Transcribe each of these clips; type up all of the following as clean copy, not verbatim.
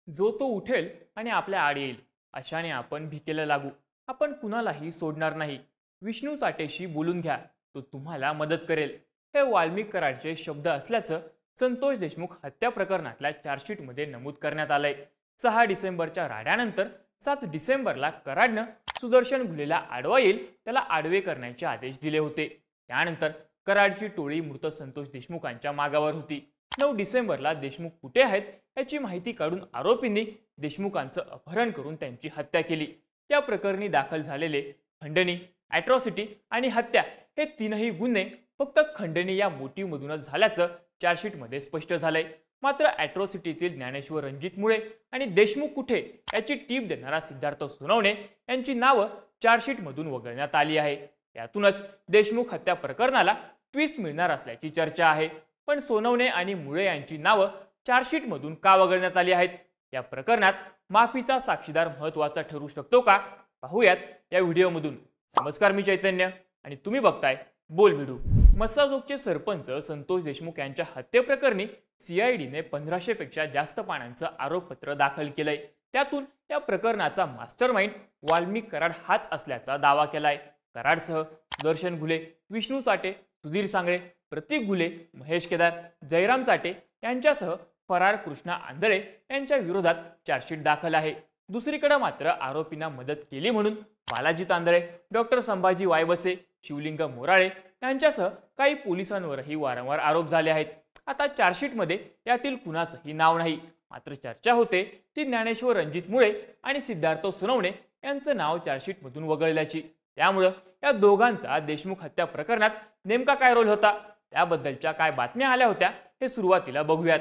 जो तो उठेल आणि आपल्या आड येईल अशाने आपण भिकेला लागू. आपण कुणालाही सोडणार नाही. विष्णू चाटेशी बोलून घ्या, तो तुम्हाला मदत करेल. हे वाल्मिक कराडचे शब्द असल्याचं संतोष देशमुख हत्या प्रकरणातल्या चार्जशीटमध्ये नमूद करण्यात आलंय. 6 डिसेंबरच्या राड्यानंतर 7 डिसेंबरला कराडनं सुदर्शन घुलेला आडवा येईल त्याला आडवे करण्याचे आदेश दिले होते. त्यानंतर कराडची टोळी मृत संतोष देशमुखांच्या मागावर होती. 9 डिसेंबरला देशमुख कुठे आहेत याची माहिती काढून आरोपींनी देशमुखांचं अपहरण करून त्यांची हत्या केली. या प्रकरणी दाखल झालेले खंडणी, ॲट्रॉसिटी आणि हत्या हे तीनही गुन्हे फक्त खंडणी या मोटिव्हमधूनच झाल्याचं चार्जशीटमध्ये स्पष्ट झालंय. मात्र ॲट्रॉसिटीतील ज्ञानेश्वर रणजित मुळे आणि देशमुख कुठे याची टीप देणारा सिद्धार्थ सोनवणे यांची नावं चार्जशीटमधून वगळण्यात आली आहे. यातूनच देशमुख हत्या प्रकरणाला ट्विस्ट मिळणार असल्याची चर्चा आहे. पण सोनवणे आणि मुळे यांची नावं चार्जशीटमधून का वगळण्यात आली आहेत? या प्रकरणात माफीचा साक्षीदार महत्त्वाचा ठरू शकतो का? पाहूयात या व्हिडिओमधून. नमस्कार, मी चैतन्य आणि तुम्ही बघताय बोल व्हिडिओ. मस्साजोगचे सरपंच संतोष देशमुख यांच्या हत्येप्रकरणी CIDने 1500 पेक्षा जास्त पानांचं आरोपपत्र दाखल केलंय. त्यातून या प्रकरणाचा मास्टरमाइंड वाल्मिक कराड हाच असल्याचा दावा केलाय. कराडसह सुदर्शन घुले, विष्णू चाटे, सुधीर सांगळे, प्रतीक घुले, महेश केदार, जयराम चाटे यांच्यासह फरार कृष्णा आंधळे यांच्या विरोधात चार्जशीट दाखल आहे. दुसरीकडे मात्र आरोपींना मदत केली म्हणून बालाजी तांदळे, डॉक्टर संभाजी वायबसे, शिवलिंग मोराळे यांच्यासह काही पोलिसांवरही वारंवार आरोप झाले आहेत. आता चार्जशीटमध्ये यातील कुणाचंही नाव नाही. मात्र चर्चा होते ती ज्ञानेश्वर रणजित मुळे आणि सिद्धार्थ सोनवणे यांचं नाव चार्जशीटमधून वगळल्याची. त्यामुळं या दोघांचा देशमुख हत्या प्रकरणात नेमका काय रोल होता, त्याबद्दलच्या काय बातम्या आल्या होत्या हे सुरुवातीला बघूयात.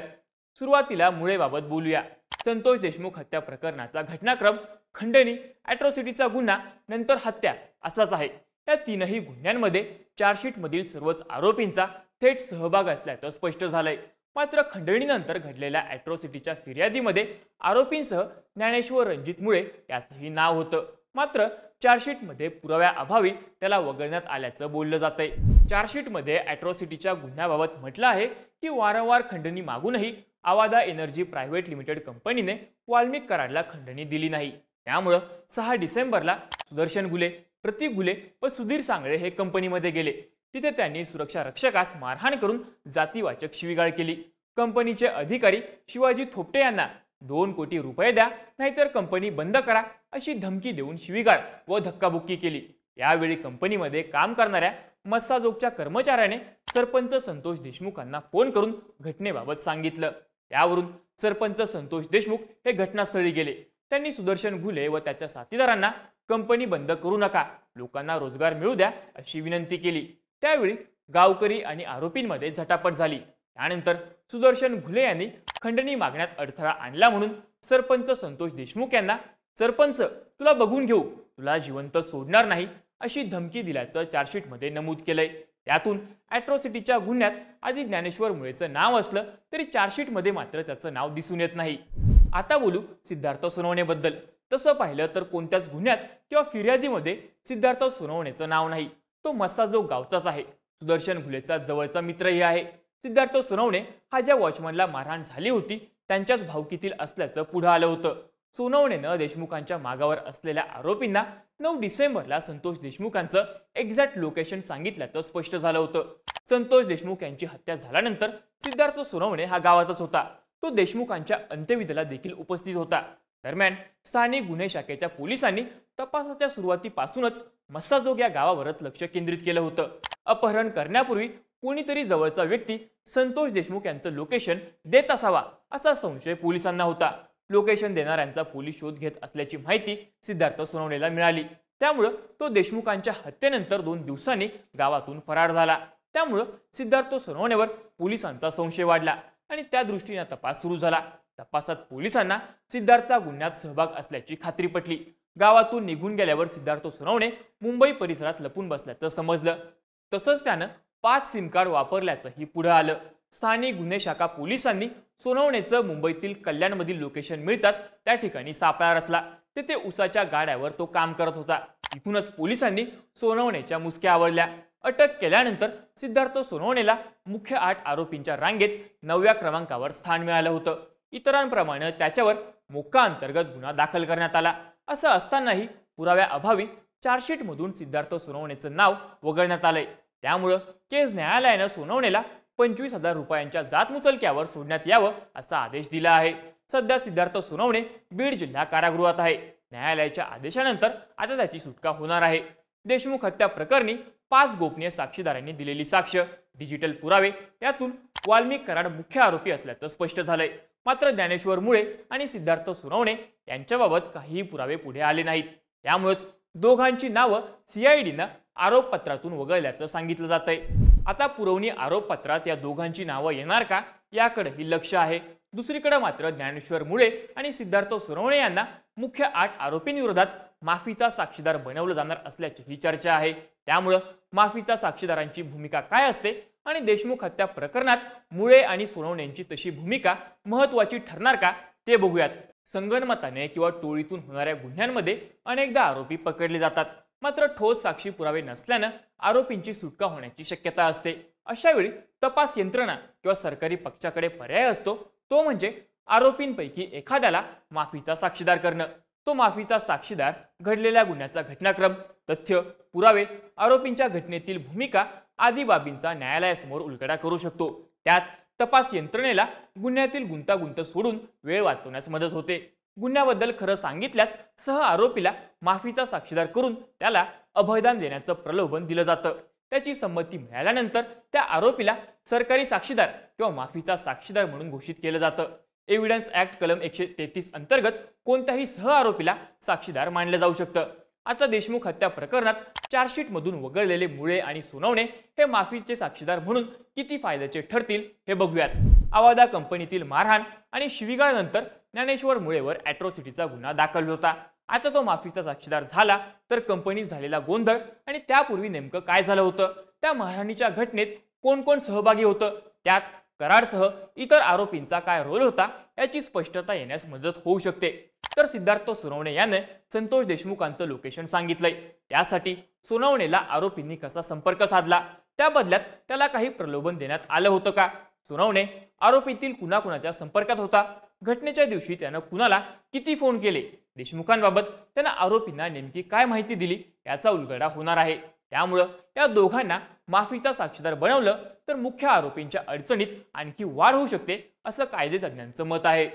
सुरुवातीला मुळेबाबत बोलूया. संतोष देशमुख हत्या प्रकरणाचा घटनाक्रम खंडणी, ॲट्रॉसिटीचा गुन्हा, नंतर हत्या असाच आहे. या तीनही गुन्ह्यांमध्ये चार्जशीटमधील सर्वच आरोपींचा थेट सहभाग असल्याचं स्पष्ट झालंय. मात्र खंडणीनंतर घडलेल्या ॲट्रॉसिटीच्या फिर्यादीमध्ये आरोपींसह ज्ञानेश्वर रणजित मुळे याचंही नाव होतं. मात्र चार्जशीटमध्ये पुराव्याअभावी त्याला वगळण्यात आल्याचं बोललं जातंय. चार्जशीटमध्ये ॲट्रॉसिटीच्या गुन्ह्याबाबत म्हटलं आहे की वारंवार खंडणी मागूनही आवादा एनर्जी प्रायव्हेट लिमिटेड कंपनीने वाल्मिक कराडला खंडणी दिली नाही. त्यामुळं 6 डिसेंबरला सुदर्शन घुले, प्रतीक घुले व सुधीर सांगळे हे कंपनीमध्ये गेले. तिथे त्यांनी सुरक्षा रक्षकास मारहाण करून जातीवाचक शिवीगाळ केली. कंपनीचे अधिकारी शिवाजी थोपटे यांना 2 कोटी रुपये द्या नाहीतर कंपनी बंद करा अशी धमकी देऊन शिवीगाळ व धक्काबुक्की केली. यावेळी कंपनीमध्ये काम करणाऱ्या मस्साजोगच्या कर्मचाऱ्याने सरपंच संतोष देशमुखांना फोन करून घटनेबाबत सांगितलं. त्यावरून सरपंच संतोष देशमुख हे घटनास्थळी गेले. त्यांनी सुदर्शन घुले व त्याच्या साथीदारांना कंपनी बंद करू नका, लोकांना रोजगार मिळू द्या अशी विनंती केली. त्यावेळी गावकरी आणि आरोपींमध्ये झटापट झाली. त्यानंतर सुदर्शन घुले यांनी खंडणी मागण्यात अडथळा आणला म्हणून सरपंच संतोष देशमुख यांना सरपंच तुला बघून घेऊ, तुला जिवंत सोडणार नाही अशी धमकी दिल्याचं चार्जशीटमध्ये नमूद केलंय. त्यातून ॲट्रॉसिटीच्या गुन्ह्यात आधी ज्ञानेश्वर मुळेचं नाव असलं तरी चार्जशीटमध्ये मात्र त्याचं नाव दिसून येत नाही. आता बोलू सिद्धार्थ सोनवणेबद्दल. तसं पाहिलं तर कोणत्याच गुन्ह्यात किंवा फिर्यादीमध्ये सिद्धार्थ सोनवणेचं नाव नाही. तो मस्साजोग गावचाच आहे. सुदर्शन घुलेचा जवळचा मित्रही आहे. सिद्धार्थ सोनवणे हा ज्या वॉचमनला मारहाण झाली होती त्यांच्याच भावकीतील असल्याचं पुढे आलं होतं. सोनवणेनं देशमुखांच्या मागावर असलेल्या आरोपींना 9 डिसेंबरला संतोष देशमुखांचं एक्झॅक्ट लोकेशन सांगितल्याचं स्पष्ट झालं होतं. संतोष देशमुख यांची हत्या झाल्यानंतर सिद्धार्थ सोनवणे हा गावातच होता. तो देशमुखांच्या अंत्यविधीला देखील उपस्थित होता. दरम्यान स्थानिक गुन्हे शाखेच्या पोलिसांनी तपासाच्या सुरुवातीपासूनच मस्साजोग या गावावरच लक्ष केंद्रित केलं होतं. अपहरण करण्यापूर्वी कोणीतरी जवळचा व्यक्ती संतोष देशमुख यांचं लोकेशन देत असावा असा संशय पोलिसांना होता. लोकेशन देणाऱ्यांचा पोलीस शोध घेत असल्याची माहिती सिद्धार्थ सोनवणेला मिळाली. त्यामुळं तो देशमुखांच्या हत्येनंतर 2 दिवसांनी गावातून फरार झाला. त्यामुळं सिद्धार्थ सोनवणेवर पोलिसांचा संशय वाढला आणि त्या दृष्टीने तपास सुरू झाला. तपासात पोलिसांना सिद्धार्थचा गुन्ह्यात सहभाग असल्याची खात्री पटली. गावातून निघून गेल्यावर सिद्धार्थ सोनवणे मुंबई परिसरात लपून बसल्याचं समजलं. तसंच त्यानं 5 सिम कार्ड वापरल्याचंही पुढे आलं. स्थानिक गुन्हे शाखा पोलिसांनी सोनवणेचं मुंबईतील कल्याणमधील लोकेशन मिळताच त्या ठिकाणी सापळा रचला. तेथे उसाच्या गाड्यावर तो काम करत होता. इथूनच पोलिसांनी सोनवणेच्या मुसक्या आवळल्या. अटक केल्यानंतर सिद्धार्थ सोनवणेला मुख्य 8 आरोपींच्या रांगेत 9व्या क्रमांकावर स्थान मिळालं होतं. इतरांप्रमाणे त्याच्यावर मोक्का अंतर्गत गुन्हा दाखल करण्यात आला. असं असतानाही पुराव्याअभावी चार्जशीटमधून सिद्धार्थ सोनवणेचं नाव वगळण्यात आलंय. त्यामुळं केस न्यायालयानं सोनवणेला 25,000 रुपयांच्या जातमुचलक्यावर सोडण्यात यावं असा आदेश दिला आहे. सध्या सिद्धार्थ सोनवणे बीड जिल्हा कारागृहात आहे. न्यायालयाच्या आदेशानंतर आता त्याची सुटका होणार आहे. देशमुख हत्या प्रकरणी 5 गोपनीय साक्षीदारांनी दिलेली साक्ष, डिजिटल पुरावे यातून वाल्मिक कराड मुख्य आरोपी असल्याचं स्पष्ट झालंय. मात्र ज्ञानेश्वर मुळे आणि सिद्धार्थ सोनवणे यांच्याबाबत काहीही पुरावे पुढे आले नाहीत. त्यामुळेच दोघांची नावं सीआयडीनं आरोपपत्रातून वगळल्याचं सांगितलं जातंय. आता पुरवणी आरोपपत्रात या दोघांची नावं येणार का याकडेही लक्ष आहे. दुसरीकडे मात्र ज्ञानेश्वर मुळे आणि सिद्धार्थ सोनवणे यांना मुख्य 8 आरोपींविरोधात माफीचा साक्षीदार बनवलं जाणार असल्याची ही चर्चा आहे. त्यामुळं माफीचा साक्षीदारांची भूमिका काय असते आणि देशमुख हत्या प्रकरणात मुळे आणि सोनवणेंची तशी भूमिका महत्त्वाची ठरणार का ते बघूयात. संगनमताने किंवा टोळीतून होणाऱ्या गुन्ह्यांमध्ये अनेकदा आरोपी पकडले जातात. मात्र ठोस साक्षी पुरावे नसल्यानं आरोपींची सुटका होण्याची शक्यता असते. अशा वेळी तपास यंत्रणा किंवा सरकारी पक्षाकडे पर्याय असतो, तो म्हणजे आरोपींपैकी एखाद्याला माफीचा साक्षीदार करणं. तो माफीचा साक्षीदार घडलेल्या गुन्ह्याचा घटनाक्रम, तथ्य, पुरावे, आरोपींच्या घटनेतील भूमिका आदी बाबींचा न्यायालयासमोर उलगडा करू शकतो. त्यात तपास यंत्रणेला गुन्ह्यातील गुंतागुंत सोडून वेळ वाचवण्यास मदत होते. गुन्ह्याबद्दल खरं सांगितल्यास सह आरोपीला माफीचा साक्षीदार करून त्याला अभयदान देण्याचं प्रलोभन दिलं जातं. त्याची संमती मिळाल्यानंतर त्या आरोपीला सरकारी साक्षीदार किंवा माफीचा साक्षीदार म्हणून घोषित केलं जातं. एव्हिडन्स ऍक्ट कलम 133 अंतर्गत कोणत्याही सह आरोपीला साक्षीदार मानलं जाऊ शकतं. आता देशमुख हत्या प्रकरणात चार्जशीटमधून वगळलेले मुळे आणि सोनवणे हे माफीचे साक्षीदार म्हणून किती फायद्याचे ठरतील हे बघूयात. आवादा कंपनीतील मारहाण आणि शिवीगाळनंतर ज्ञानेश्वर मुळेवर अॅट्रॉसिटीचा गुन्हा दाखल होता. आता तो माफीचा साक्षीदार झाला तर कंपनीत झालेला गोंधळ आणि त्यापूर्वी नेमकं काय झालं होतं, त्या मारहाणीच्या घटनेत कोण कोण सहभागी होतं, त्यात कराडसह इतर आरोपींचा काय रोल होता याची स्पष्टता येण्यास मदत होऊ शकते. तर सिद्धार्थ सोनवणे याने संतोष देशमुखांचं लोकेशन सांगितलंय. त्यासाठी सोनवणेला आरोपींनी कसा संपर्क साधला, त्या बदल्यात त्याला काही प्रलोभन देण्यात आलं होतं का, सोनवणे आरोपीतील कुणाकुणाच्या संपर्कात होता, घटनेच्या दिवशी त्यानं कुणाला किती फोन केले, देशमुखांबाबत त्यानं आरोपींना नेमकी काय माहिती दिली याचा उलगडा होणार आहे. त्यामुळं या दोघांना माफीचा साक्षीदार बनवलं तर मुख्य आरोपींच्या अडचणीत आणखी वाढ होऊ शकते असं कायदेतज्ञांचं मत आहे.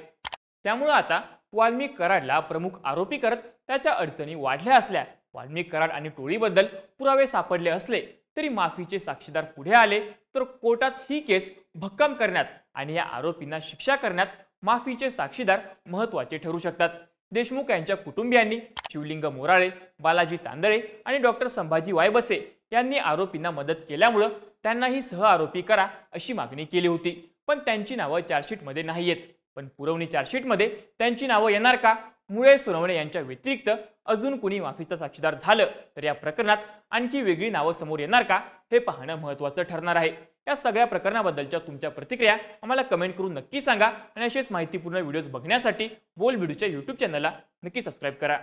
त्यामुळं आता वाल्मिक कराडला प्रमुख आरोपी करत त्याच्या अडचणी वाढल्या असल्या, वाल्मिक कराड आणि टोळीबद्दल पुरावे सापडले असले तरी माफीचे साक्षीदार पुढे आले तर कोर्टात ही केस भक्कम करण्यात आणि या आरोपींना शिक्षा करण्यात माफीचे साक्षीदार महत्त्वाचे ठरू शकतात. देशमुख यांच्या कुटुंबियांनी शिवलिंग मोराळे, बालाजी तांदळे आणि डॉक्टर संभाजी वायबसे यांनी आरोपींना मदत केल्यामुळं त्यांनाही सह आरोपी करा अशी मागणी केली होती. पण त्यांची नावं चार्जशीटमध्ये नाही येत. पण पुरवणी चार्जशीटमध्ये त्यांची नावं येणार का? मुळे सोनवणे यांच्या व्यतिरिक्त अजून कुणी माफीचा साक्षीदार झालं तर या प्रकरणात आणखी वेगळी नावं समोर येणार का हे पाहणं महत्त्वाचं ठरणार आहे. या सगळ्या प्रकरणाबद्दलच्या तुमच्या प्रतिक्रिया आम्हाला कमेंट करून नक्की सांगा आणि असेच माहितीपूर्ण व्हिडिओज बघण्यासाठी बोल व्हिडिओच्या YouTube चॅनलला नक्की सबस्क्राईब करा.